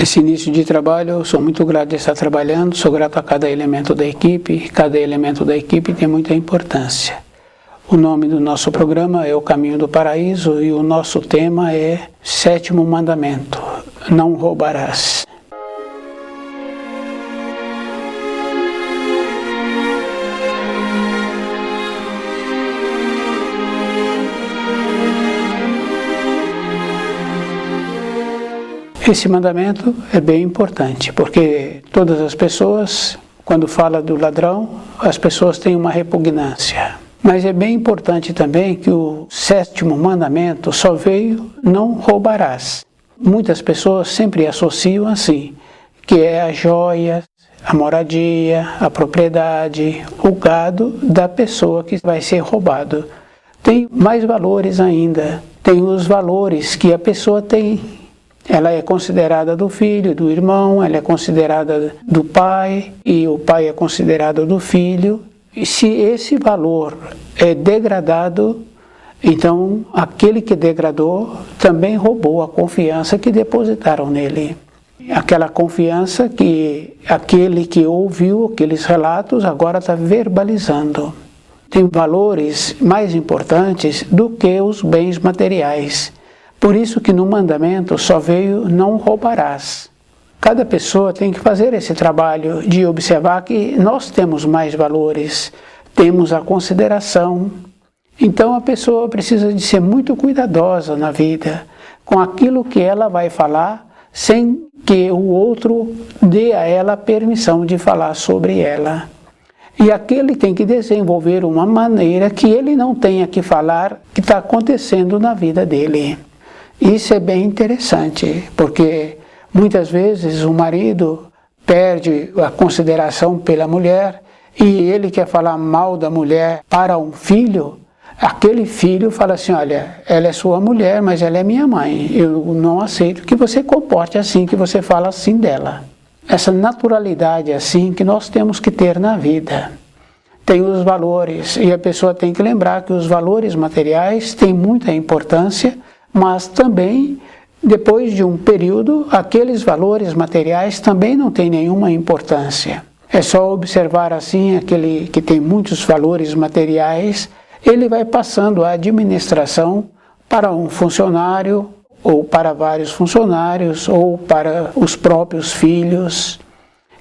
Esse início de trabalho, eu sou muito grato de estar trabalhando, sou grato a cada elemento da equipe tem muita importância. O nome do nosso programa é O Caminho do Paraíso e o nosso tema é Sétimo Mandamento, não roubarás. Esse mandamento é bem importante, porque todas as pessoas, quando fala do ladrão, as pessoas têm uma repugnância. Mas é bem importante também que o sétimo mandamento só veio não roubarás. Muitas pessoas sempre associam assim, que é a joia, a moradia, a propriedade, o gado da pessoa que vai ser roubado. Tem mais valores ainda, tem os valores que a pessoa tem. Ela é considerada do filho, do irmão, ela é considerada do pai, e o pai é considerado do filho. E se esse valor é degradado, então aquele que degradou também roubou a confiança que depositaram nele. Aquela confiança que aquele que ouviu aqueles relatos agora está verbalizando. Tem valores mais importantes do que os bens materiais. Por isso que no mandamento só veio não roubarás. Cada pessoa tem que fazer esse trabalho de observar que nós temos mais valores, temos a consideração. Então a pessoa precisa de ser muito cuidadosa na vida com aquilo que ela vai falar, sem que o outro dê a ela a permissão de falar sobre ela. E aquele tem que desenvolver uma maneira que ele não tenha que falar o que está acontecendo na vida dele. Isso é bem interessante, porque muitas vezes o marido perde a consideração pela mulher e ele quer falar mal da mulher para um filho. Aquele filho fala assim, olha, ela é sua mulher, mas ela é minha mãe. Eu não aceito que você comporte assim, que você fala assim dela. Essa naturalidade assim que nós temos que ter na vida. Tem os valores, e a pessoa tem que lembrar que os valores materiais têm muita importância, mas também, depois de um período, aqueles valores materiais também não têm nenhuma importância. É só observar assim, aquele que tem muitos valores materiais, ele vai passando a administração para um funcionário, ou para vários funcionários, ou para os próprios filhos.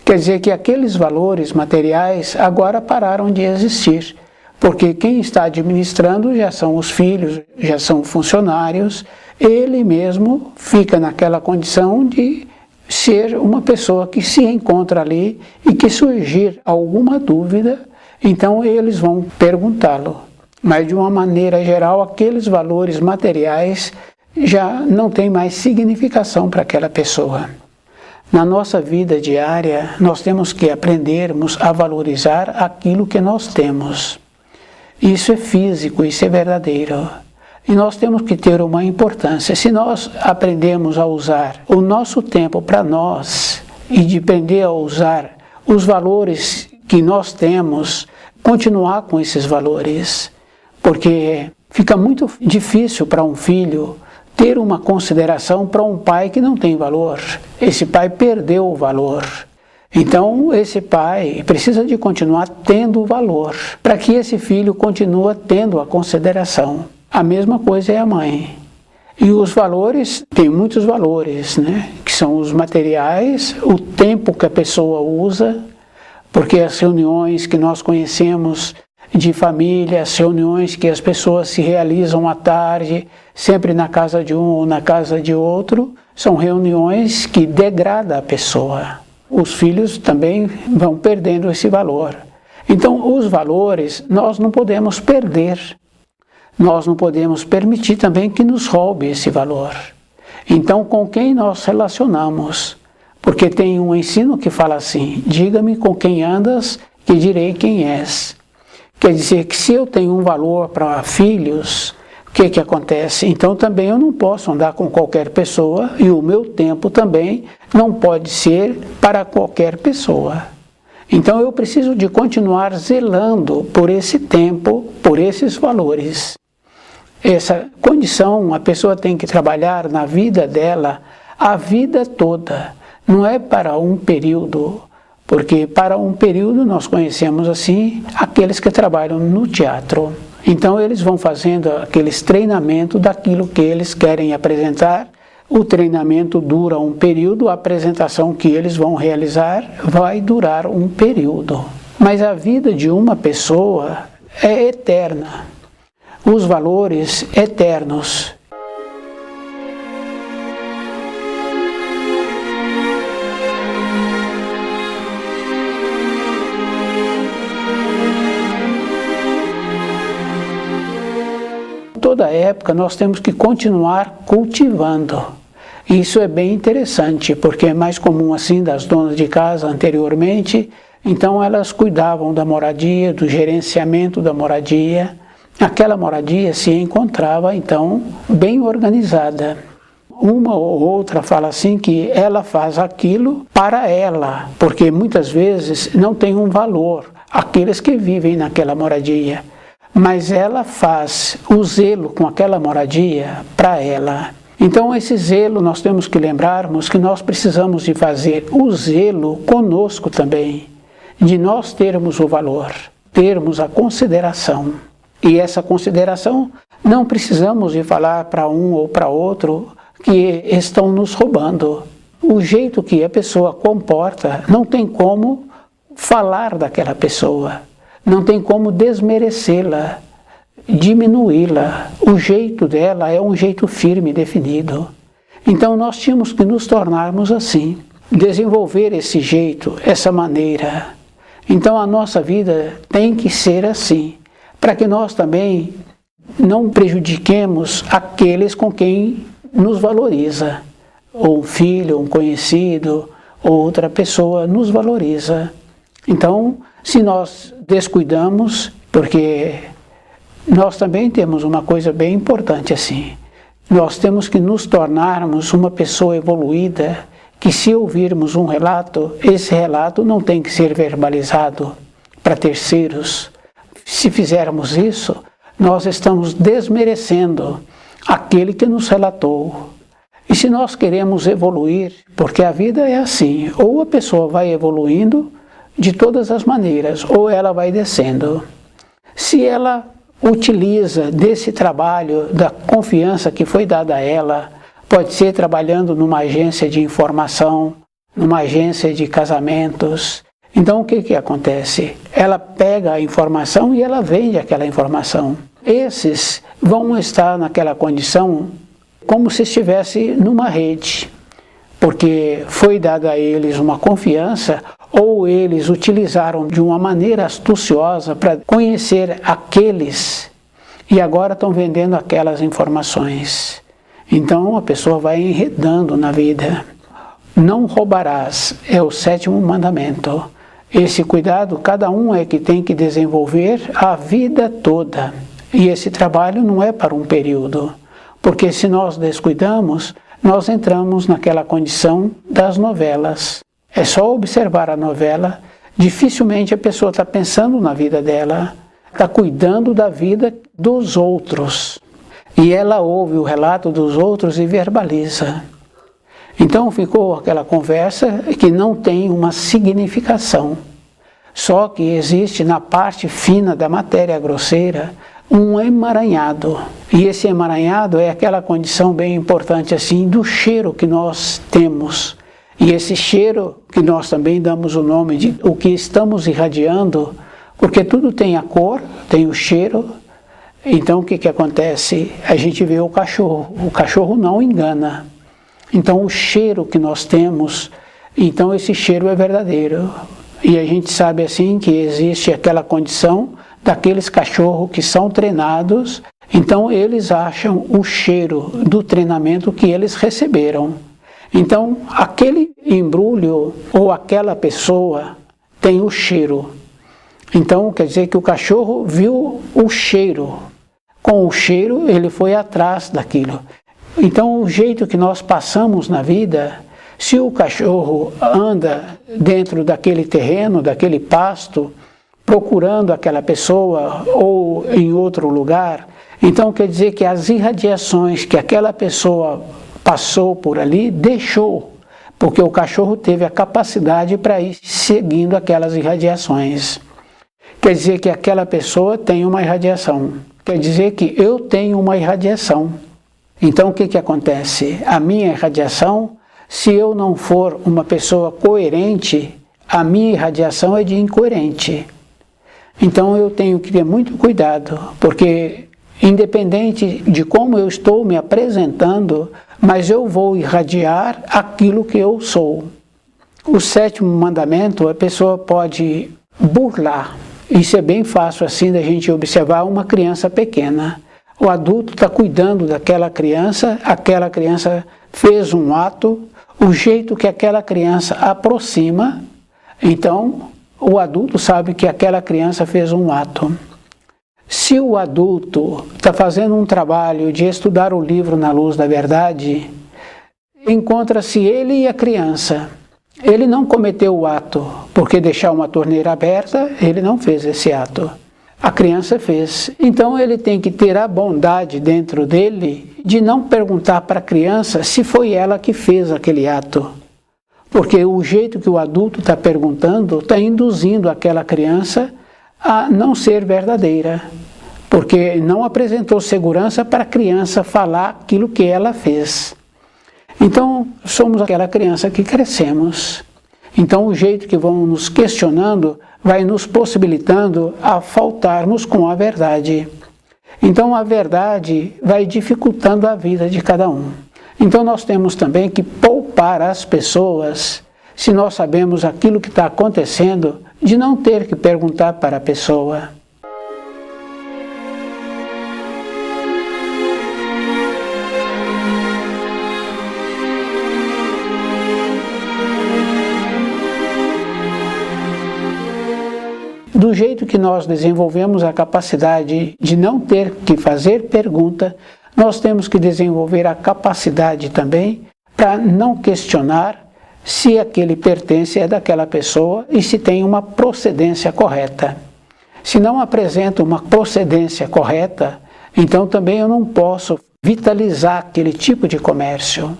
Quer dizer que aqueles valores materiais agora pararam de existir. Porque quem está administrando já são os filhos, já são funcionários, ele mesmo fica naquela condição de ser uma pessoa que se encontra ali e que surgir alguma dúvida, então eles vão perguntá-lo. Mas de uma maneira geral, aqueles valores materiais já não têm mais significação para aquela pessoa. Na nossa vida diária, nós temos que aprendermos a valorizar aquilo que nós temos. Isso é físico, isso é verdadeiro. E nós temos que ter uma importância. Se nós aprendemos a usar o nosso tempo para nós e de aprender a usar os valores que nós temos, continuar com esses valores. Porque fica muito difícil para um filho ter uma consideração para um pai que não tem valor. Esse pai perdeu o valor. Então, esse pai precisa de continuar tendo valor, para que esse filho continue tendo a consideração. A mesma coisa é a mãe. E os valores, tem muitos valores, né? Que são os materiais, o tempo que a pessoa usa, porque as reuniões que nós conhecemos de família, as reuniões que as pessoas se realizam à tarde, sempre na casa de um ou na casa de outro, são reuniões que degradam a pessoa. Os filhos também vão perdendo esse valor. Então, os valores nós não podemos perder. nós não podemos permitir também que nos roube esse valor. Então, com quem nós relacionamos? Porque tem um ensino que fala assim: diga-me com quem andas, que direi quem és. Quer dizer que se eu tenho um valor para filhos, o que acontece? Então também eu não posso andar com qualquer pessoa, e o meu tempo também não pode ser para qualquer pessoa. Então eu preciso de continuar zelando por esse tempo, por esses valores. Essa condição a pessoa tem que trabalhar na vida dela a vida toda, não é para um período, porque para um período nós conhecemos assim aqueles que trabalham no teatro. Então eles vão fazendo aqueles treinamentos daquilo que eles querem apresentar. O treinamento dura um período, a apresentação que eles vão realizar vai durar um período. Mas a vida de uma pessoa é eterna. Os valores eternos. Toda época nós temos que continuar cultivando. Isso é bem interessante, porque é mais comum assim das donas de casa anteriormente, então elas cuidavam da moradia, do gerenciamento da moradia. Aquela moradia se encontrava então bem organizada. Uma ou outra fala assim que ela faz aquilo para ela, porque muitas vezes não tem um valor aqueles que vivem naquela moradia. Mas ela faz o zelo com aquela moradia para ela. Então esse zelo nós temos que lembrarmos que nós precisamos de fazer o zelo conosco também, de nós termos o valor, termos a consideração. E essa consideração não precisamos de falar para um ou para outro que estão nos roubando. O jeito que a pessoa comporta não tem como falar daquela pessoa. Não tem como desmerecê-la, diminuí-la. O jeito dela é um jeito firme, definido. Então nós tínhamos que nos tornarmos assim, desenvolver esse jeito, essa maneira. Então a nossa vida tem que ser assim, para que nós também não prejudiquemos aqueles com quem nos valoriza. Ou um filho, um conhecido, ou outra pessoa nos valoriza. Então, se nós descuidamos, porque nós também temos uma coisa bem importante assim, nós temos que nos tornarmos uma pessoa evoluída, que se ouvirmos um relato, esse relato não tem que ser verbalizado para terceiros. Se fizermos isso, nós estamos desmerecendo aquele que nos relatou. E se nós queremos evoluir, porque a vida é assim, ou a pessoa vai evoluindo de todas as maneiras, ou ela vai descendo. Se ela utiliza desse trabalho, da confiança que foi dada a ela, pode ser trabalhando numa agência de informação, numa agência de casamentos. Então o que acontece? Ela pega a informação e ela vende aquela informação. Esses vão estar naquela condição como se estivesse numa rede, porque foi dada a eles uma confiança, ou eles utilizaram de uma maneira astuciosa para conhecer aqueles e agora estão vendendo aquelas informações. Então a pessoa vai enredando na vida. Não roubarás é o 7º mandamento. Esse cuidado cada um é que tem que desenvolver a vida toda. E esse trabalho não é para um período, porque se nós descuidamos, nós entramos naquela condição das novelas. É só observar a novela, dificilmente a pessoa está pensando na vida dela, está cuidando da vida dos outros. E ela ouve o relato dos outros e verbaliza. Então ficou aquela conversa que não tem uma significação. Só que existe na parte fina da matéria grosseira um emaranhado. E esse emaranhado é aquela condição bem importante assim do cheiro que nós temos. E esse cheiro, que nós também damos o nome de o que estamos irradiando, porque tudo tem a cor, tem o cheiro. Então o que acontece? A gente vê o cachorro não engana. Então o cheiro que nós temos, então esse cheiro é verdadeiro. E a gente sabe assim que existe aquela condição daqueles cachorros que são treinados Então eles acham o cheiro do treinamento que eles receberam. Então aquele embrulho ou aquela pessoa tem o cheiro. Então quer dizer que o cachorro viu o cheiro. Com o cheiro ele foi atrás daquilo. Então o jeito que nós passamos na vida, se o cachorro anda dentro daquele terreno, daquele pasto, procurando aquela pessoa ou em outro lugar, então quer dizer que as irradiações que aquela pessoa passou por ali, deixou, porque o cachorro teve a capacidade para ir seguindo aquelas irradiações. Quer dizer que aquela pessoa tem uma irradiação, quer dizer que eu tenho uma irradiação. Então o que acontece? A minha irradiação, se eu não for uma pessoa coerente, a minha irradiação é de incoerente. Então eu tenho que ter muito cuidado, porque independente de como eu estou me apresentando, mas eu vou irradiar aquilo que eu sou. O sétimo mandamento, a pessoa pode burlar. Isso é bem fácil assim da gente observar uma criança pequena. O adulto está cuidando daquela criança, aquela criança fez um ato, o jeito que aquela criança aproxima, então o adulto sabe que aquela criança fez um ato. Se o adulto está fazendo um trabalho de estudar o livro na luz da verdade, encontra-se ele e a criança. Ele não cometeu o ato, porque deixar uma torneira aberta, ele não fez esse ato. A criança fez. Então ele tem que ter a bondade dentro dele de não perguntar para a criança se foi ela que fez aquele ato. Porque o jeito que o adulto está perguntando está induzindo aquela criança a não ser verdadeira, porque não apresentou segurança para a criança falar aquilo que ela fez. Então, somos aquela criança que crescemos. Então, o jeito que vão nos questionando vai nos possibilitando a faltarmos com a verdade. Então, a verdade vai dificultando a vida de cada um. Então, nós temos também que poupar as pessoas, se nós sabemos aquilo que está acontecendo, de não ter que perguntar para a pessoa. Do jeito que nós desenvolvemos a capacidade de não ter que fazer pergunta, nós temos que desenvolver a capacidade também para não questionar se aquele pertence é daquela pessoa e se tem uma procedência correta. Se não apresenta uma procedência correta, então também eu não posso vitalizar aquele tipo de comércio.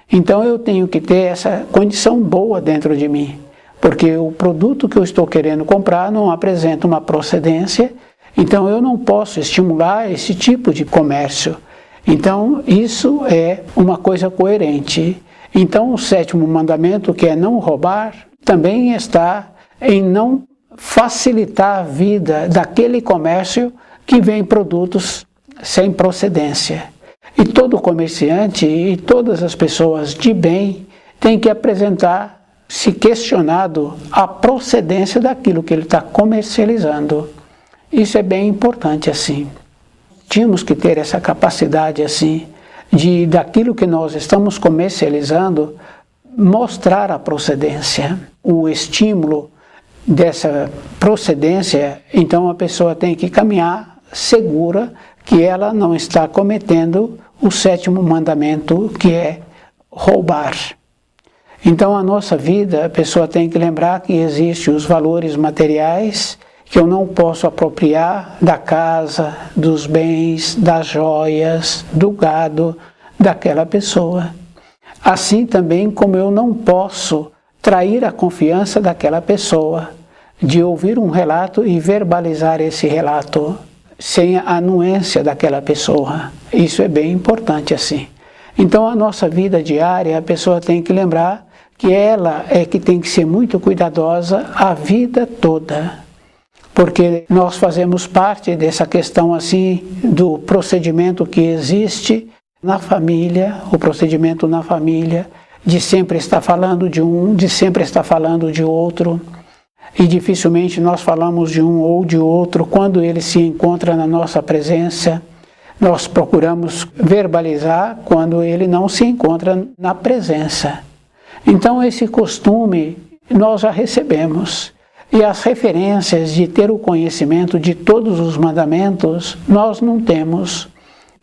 Então eu tenho que ter essa condição boa dentro de mim, porque o produto que eu estou querendo comprar não apresenta uma procedência, então eu não posso estimular esse tipo de comércio. Então isso é uma coisa coerente. Então o sétimo mandamento, que é não roubar, também está em não facilitar a vida daquele comércio que vem produtos sem procedência. E todo comerciante e todas as pessoas de bem têm que apresentar, se questionado, a procedência daquilo que ele está comercializando. Isso é bem importante assim. Tínhamos que ter essa capacidade assim, de daquilo que nós estamos comercializando, mostrar a procedência, o estímulo dessa procedência. Então a pessoa tem que caminhar segura que ela não está cometendo o sétimo mandamento, que é roubar. Então a nossa vida, a pessoa tem que lembrar que existem os valores materiais que eu não posso apropriar da casa, dos bens, das joias, do gado daquela pessoa. Assim também como eu não posso trair a confiança daquela pessoa, de ouvir um relato e verbalizar esse relato sem a anuência daquela pessoa. Isso é bem importante assim. Então a nossa vida diária, a pessoa tem que lembrar que ela é que tem que ser muito cuidadosa a vida toda. Porque nós fazemos parte dessa questão assim do procedimento que existe na família, o procedimento na família, de sempre estar falando de um, de sempre estar falando de outro, e dificilmente nós falamos de um ou de outro quando ele se encontra na nossa presença. Nós procuramos verbalizar quando ele não se encontra na presença. Então esse costume nós já recebemos. E as referências de ter o conhecimento de todos os mandamentos, nós não temos.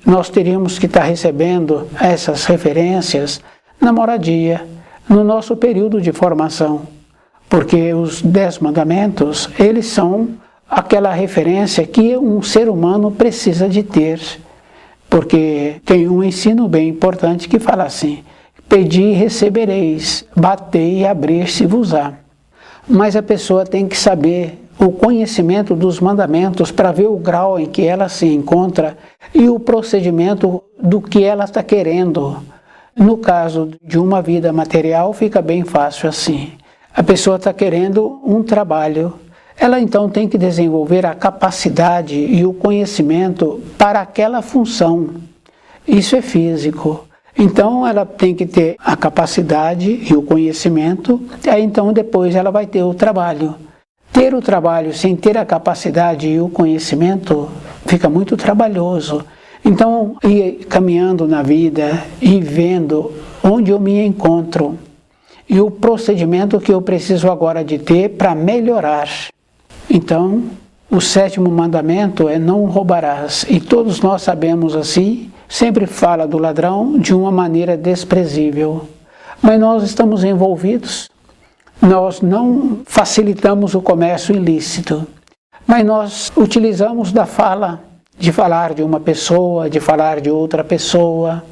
Nós teríamos que estar recebendo essas referências na moradia, no nosso período de formação. Porque os 10 mandamentos, eles são aquela referência que um ser humano precisa de ter. Porque tem um ensino bem importante que fala assim: pedi e recebereis, batei e abrir-se-vos-á. Mas a pessoa tem que saber o conhecimento dos mandamentos para ver o grau em que ela se encontra e o procedimento do que ela está querendo. No caso de uma vida material, fica bem fácil assim. A pessoa está querendo um trabalho. Ela então tem que desenvolver a capacidade e o conhecimento para aquela função. Isso é físico. Então ela tem que ter a capacidade e o conhecimento, aí então depois ela vai ter o trabalho. Ter o trabalho sem ter a capacidade e o conhecimento fica muito trabalhoso. Então ir caminhando na vida e vendo onde eu me encontro e o procedimento que eu preciso agora de ter para melhorar. Então o 7º mandamento é não roubarás, e todos nós sabemos assim. Sempre fala do ladrão de uma maneira desprezível. Mas nós estamos envolvidos, nós não facilitamos o comércio ilícito, mas nós utilizamos da fala, de falar de uma pessoa, de falar de outra pessoa.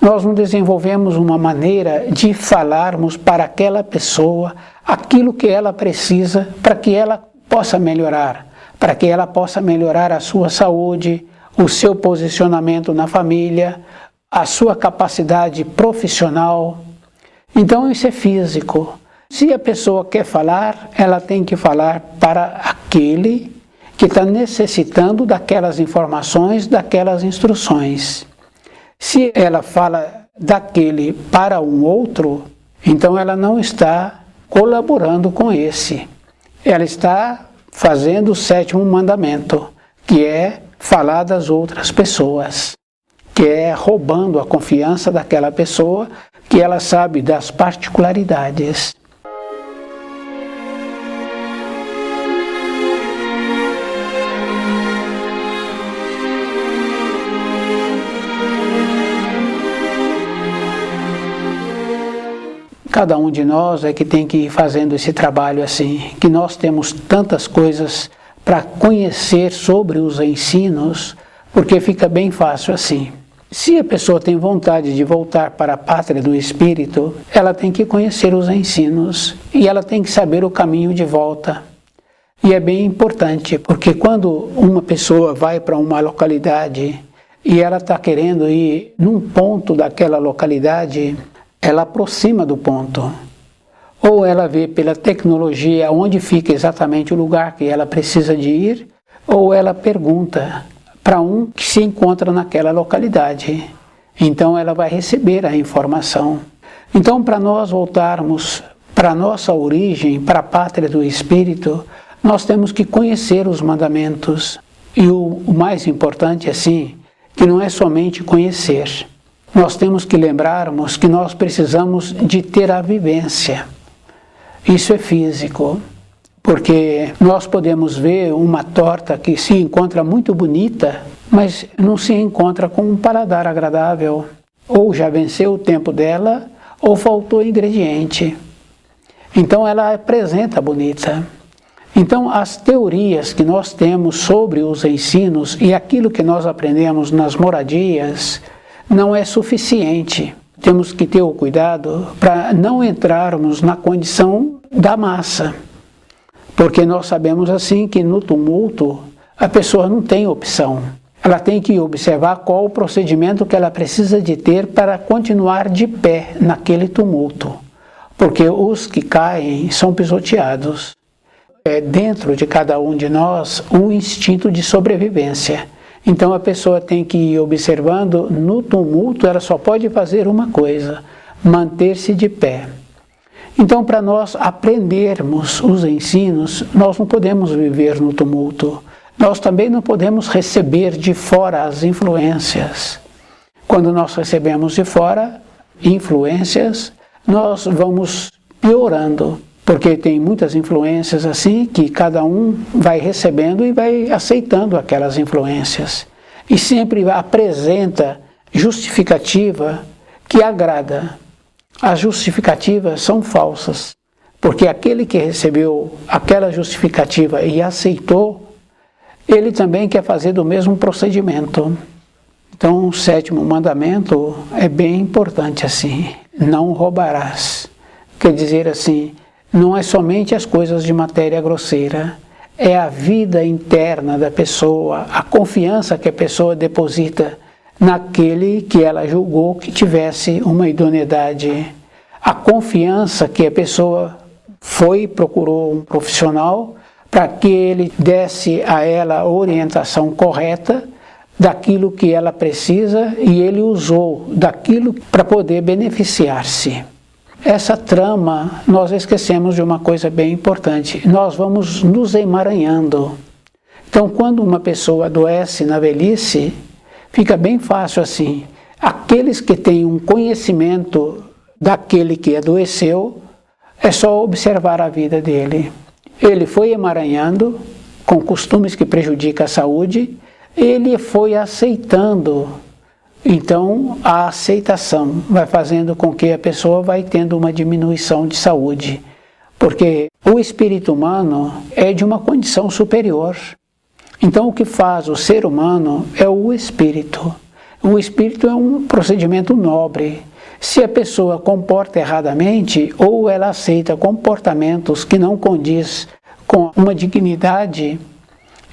Nós não desenvolvemos uma maneira de falarmos para aquela pessoa aquilo que ela precisa para que ela possa melhorar, para que ela possa melhorar a sua saúde, o seu posicionamento na família, a sua capacidade profissional. Então isso é físico. Se a pessoa quer falar, ela tem que falar para aquele que está necessitando daquelas informações, daquelas instruções. Se ela fala daquele para um outro, então ela não está colaborando com esse. Ela está fazendo o 7º mandamento, que é falar das outras pessoas, que é roubando a confiança daquela pessoa, que ela sabe das particularidades. Cada um de nós é que tem que ir fazendo esse trabalho assim, que nós temos tantas coisas para conhecer sobre os ensinos, porque fica bem fácil assim. Se a pessoa tem vontade de voltar para a pátria do Espírito, ela tem que conhecer os ensinos e ela tem que saber o caminho de volta. E é bem importante, porque quando uma pessoa vai para uma localidade e ela está querendo ir num ponto daquela localidade, ela aproxima do ponto. Ou ela vê pela tecnologia onde fica exatamente o lugar que ela precisa de ir, ou ela pergunta para um que se encontra naquela localidade. Então ela vai receber a informação. Então, para nós voltarmos para a nossa origem, para a pátria do Espírito, nós temos que conhecer os mandamentos. E o mais importante, assim, que não é somente conhecer. Nós temos que lembrarmos que nós precisamos de ter a vivência. Isso é físico, porque nós podemos ver uma torta que se encontra muito bonita, mas não se encontra com um paladar agradável. Ou já venceu o tempo dela, ou faltou ingrediente. Então ela apresenta bonita. Então as teorias que nós temos sobre os ensinos e aquilo que nós aprendemos nas moradias não é suficiente. Temos que ter o cuidado para não entrarmos na condição da massa. Porque nós sabemos assim que no tumulto a pessoa não tem opção. Ela tem que observar qual o procedimento que ela precisa de ter para continuar de pé naquele tumulto. Porque os que caem são pisoteados. É dentro de cada um de nós um instinto de sobrevivência. Então a pessoa tem que ir observando, no tumulto ela só pode fazer uma coisa, manter-se de pé. Então para nós aprendermos os ensinos, nós não podemos viver no tumulto. Nós também não podemos receber de fora as influências. Quando nós recebemos de fora influências, nós vamos piorando, porque tem muitas influências assim que cada um vai recebendo e vai aceitando aquelas influências. E sempre apresenta justificativa que agrada. As justificativas são falsas, porque aquele que recebeu aquela justificativa e aceitou, ele também quer fazer do mesmo procedimento. Então, o 7º mandamento é bem importante assim: não roubarás. Quer dizer assim, não é somente as coisas de matéria grosseira, é a vida interna da pessoa, a confiança que a pessoa deposita naquele que ela julgou que tivesse uma idoneidade, a confiança que a pessoa procurou um profissional para que ele desse a ela a orientação correta daquilo que ela precisa e ele usou daquilo para poder beneficiar-se. Essa trama, nós esquecemos de uma coisa bem importante: nós vamos nos emaranhando. Então, quando uma pessoa adoece na velhice, fica bem fácil assim. Aqueles que têm um conhecimento daquele que adoeceu, é só observar a vida dele. Ele foi emaranhando com costumes que prejudicam a saúde, ele foi aceitando. Então, a aceitação vai fazendo com que a pessoa vai tendo uma diminuição de saúde, porque o espírito humano é de uma condição superior. Então, o que faz o ser humano é o espírito. O espírito é um procedimento nobre. Se a pessoa comporta erradamente, ou ela aceita comportamentos que não condiz com uma dignidade,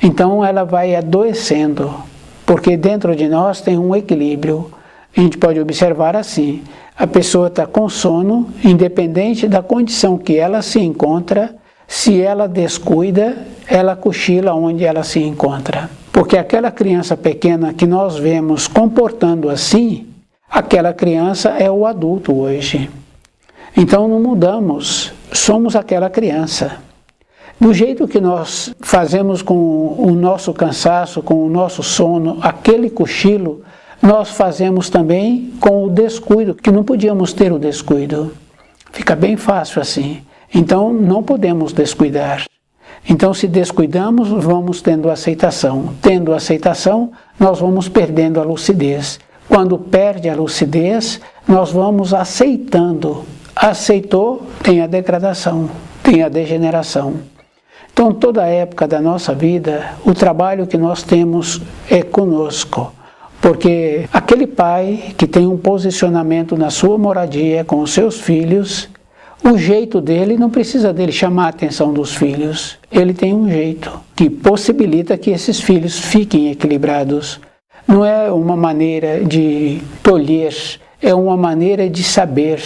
então ela vai adoecendo, porque dentro de nós tem um equilíbrio. A gente pode observar assim: a pessoa está com sono, independente da condição que ela se encontra. Se ela descuida, ela cochila onde ela se encontra. Porque aquela criança pequena que nós vemos comportando assim, aquela criança é o adulto hoje. Então não mudamos, somos aquela criança. Do jeito que nós fazemos com o nosso cansaço, com o nosso sono, aquele cochilo, nós fazemos também com o descuido, que não podíamos ter o descuido. Fica bem fácil assim. Então não podemos descuidar. Então se descuidamos, vamos tendo aceitação. Tendo aceitação, nós vamos perdendo a lucidez. Quando perde a lucidez, nós vamos aceitando. Aceitou, tem a degradação, tem a degeneração. Então, toda a época da nossa vida, o trabalho que nós temos é conosco. Porque aquele pai que tem um posicionamento na sua moradia com os seus filhos, o jeito dele não precisa dele chamar a atenção dos filhos. Ele tem um jeito que possibilita que esses filhos fiquem equilibrados. Não é uma maneira de tolher, é uma maneira de saber,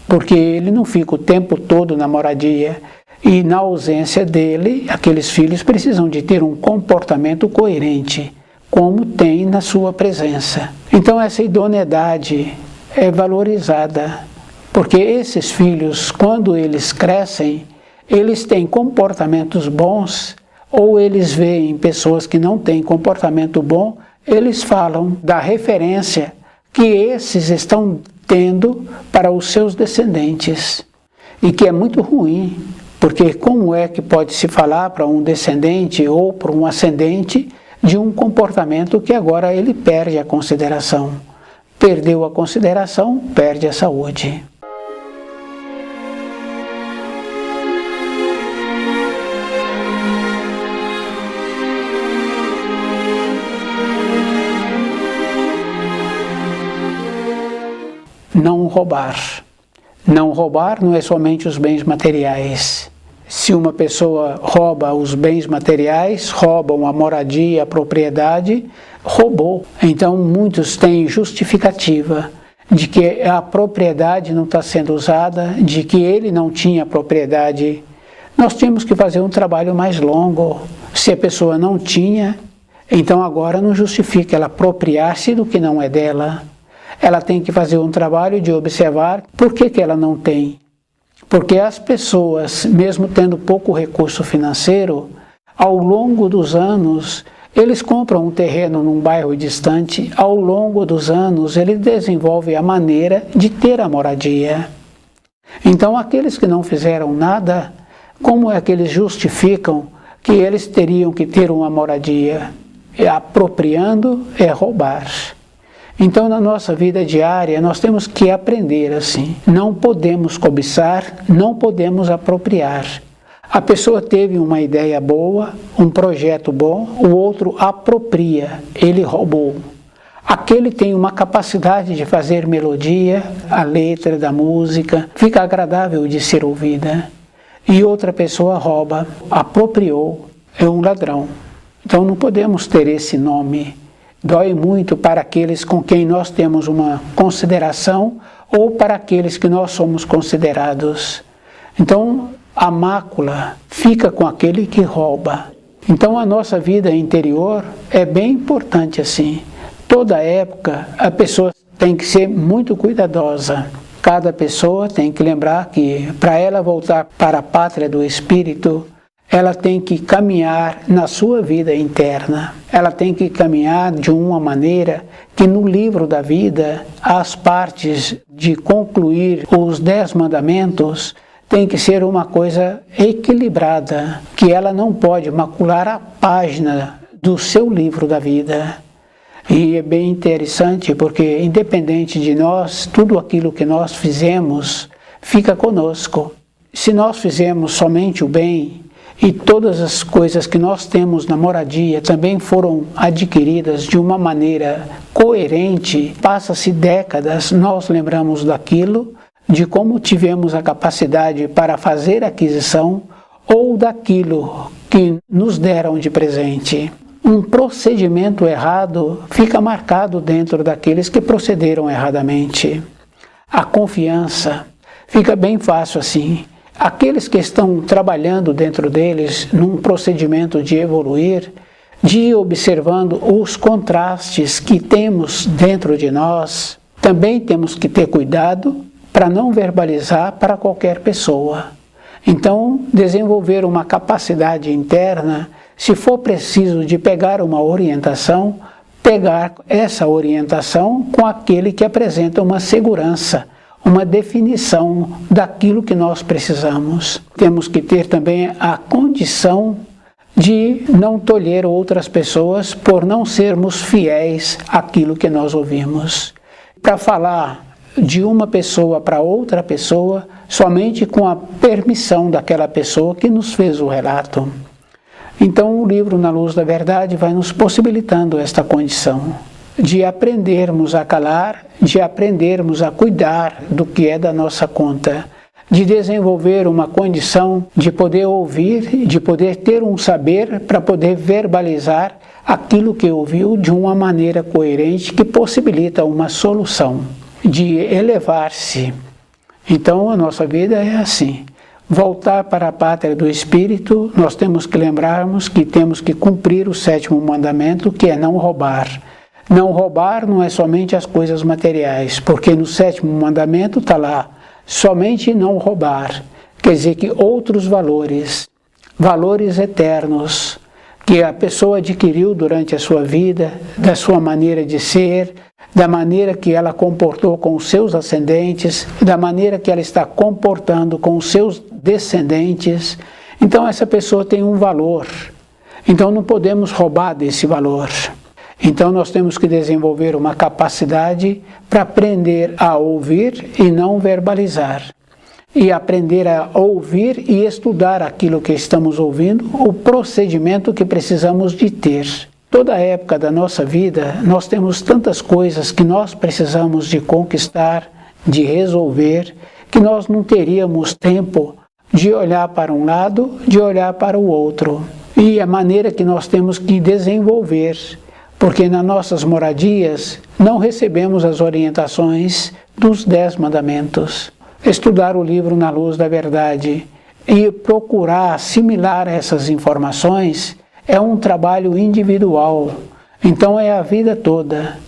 porque ele não fica o tempo todo na moradia. E na ausência dele, aqueles filhos precisam de ter um comportamento coerente, como tem na sua presença. Então essa idoneidade é valorizada, porque esses filhos, quando eles crescem, eles têm comportamentos bons, ou eles veem pessoas que não têm comportamento bom, eles falam da referência que esses estão tendo para os seus descendentes, e que é muito ruim. Porque como é que pode se falar para um descendente ou para um ascendente de um comportamento que agora ele perde a consideração? Perdeu a consideração, perde a saúde. Não roubar. Não roubar não é somente os bens materiais. Se uma pessoa rouba os bens materiais, roubam a moradia, a propriedade, roubou. Então muitos têm justificativa de que a propriedade não está sendo usada, de que ele não tinha propriedade. Nós tínhamos que fazer um trabalho mais longo. Se a pessoa não tinha, então agora não justifica ela apropriar-se do que não é dela. Ela tem que fazer um trabalho de observar por que ela não tem. Porque as pessoas, mesmo tendo pouco recurso financeiro, Ao longo dos anos, eles compram um terreno num bairro distante, ao longo dos anos ele desenvolve a maneira de ter a moradia. Então aqueles que não fizeram nada, como é que eles justificam que eles teriam que ter uma moradia? Apropriando é roubar. Então na nossa vida diária nós temos que aprender assim, não podemos cobiçar, não podemos apropriar. A pessoa teve uma ideia boa, um projeto bom, o outro apropria, ele roubou. Aquele tem uma capacidade de fazer melodia, a letra da música, fica agradável de ser ouvida. E outra pessoa rouba, apropriou, é um ladrão. Então não podemos ter esse nome. Dói muito para aqueles com quem nós temos uma consideração ou para aqueles que nós somos considerados. Então, a mácula fica com aquele que rouba. Então, a nossa vida interior é bem importante assim. Toda época, a pessoa tem que ser muito cuidadosa. Cada pessoa tem que lembrar que, para ela voltar para a pátria do Espírito, ela tem que caminhar na sua vida interna. Ela tem que caminhar de uma maneira que no livro da vida, as partes de concluir os 10 mandamentos tem que ser uma coisa equilibrada, que ela não pode macular a página do seu livro da vida. E é bem interessante porque, independente de nós, tudo aquilo que nós fizemos fica conosco. Se nós fizemos somente o bem, e todas as coisas que nós temos na moradia também foram adquiridas de uma maneira coerente, passa-se décadas, nós lembramos daquilo, de como tivemos a capacidade para fazer aquisição ou daquilo que nos deram de presente. Um procedimento errado fica marcado dentro daqueles que procederam erradamente. A confiança fica bem fácil assim. Aqueles que estão trabalhando dentro deles num procedimento de evoluir, de ir observando os contrastes que temos dentro de nós, também temos que ter cuidado para não verbalizar para qualquer pessoa. Então, desenvolver uma capacidade interna, se for preciso de pegar uma orientação, pegar essa orientação com aquele que apresenta uma segurança, uma definição daquilo que nós precisamos. Temos que ter também a condição de não tolher outras pessoas por não sermos fiéis àquilo que nós ouvimos. Para falar de uma pessoa para outra pessoa, somente com a permissão daquela pessoa que nos fez o relato. Então o livro Na Luz da Verdade vai nos possibilitando esta condição de aprendermos a calar, de aprendermos a cuidar do que é da nossa conta, de desenvolver uma condição de poder ouvir, de poder ter um saber para poder verbalizar aquilo que ouviu de uma maneira coerente que possibilita uma solução, de elevar-se. Então a nossa vida é assim. Voltar para a pátria do Espírito, nós temos que lembrarmos que temos que cumprir o 7º mandamento, que é não roubar. Não roubar não é somente as coisas materiais, porque no 7º mandamento está lá, somente não roubar. Quer dizer que outros valores, valores eternos, que a pessoa adquiriu durante a sua vida, da sua maneira de ser, da maneira que ela comportou com os seus ascendentes, da maneira que ela está comportando com os seus descendentes. Então essa pessoa tem um valor. Então não podemos roubar desse valor. Então nós temos que desenvolver uma capacidade para aprender a ouvir e não verbalizar. E aprender a ouvir e estudar aquilo que estamos ouvindo, o procedimento que precisamos de ter. Toda a época da nossa vida, nós temos tantas coisas que nós precisamos de conquistar, de resolver, que nós não teríamos tempo de olhar para um lado, de olhar para o outro. E a maneira que nós temos que desenvolver, porque nas nossas moradias não recebemos as orientações dos 10 mandamentos. Estudar o livro Na Luz da Verdade e procurar assimilar essas informações é um trabalho individual. Então é a vida toda.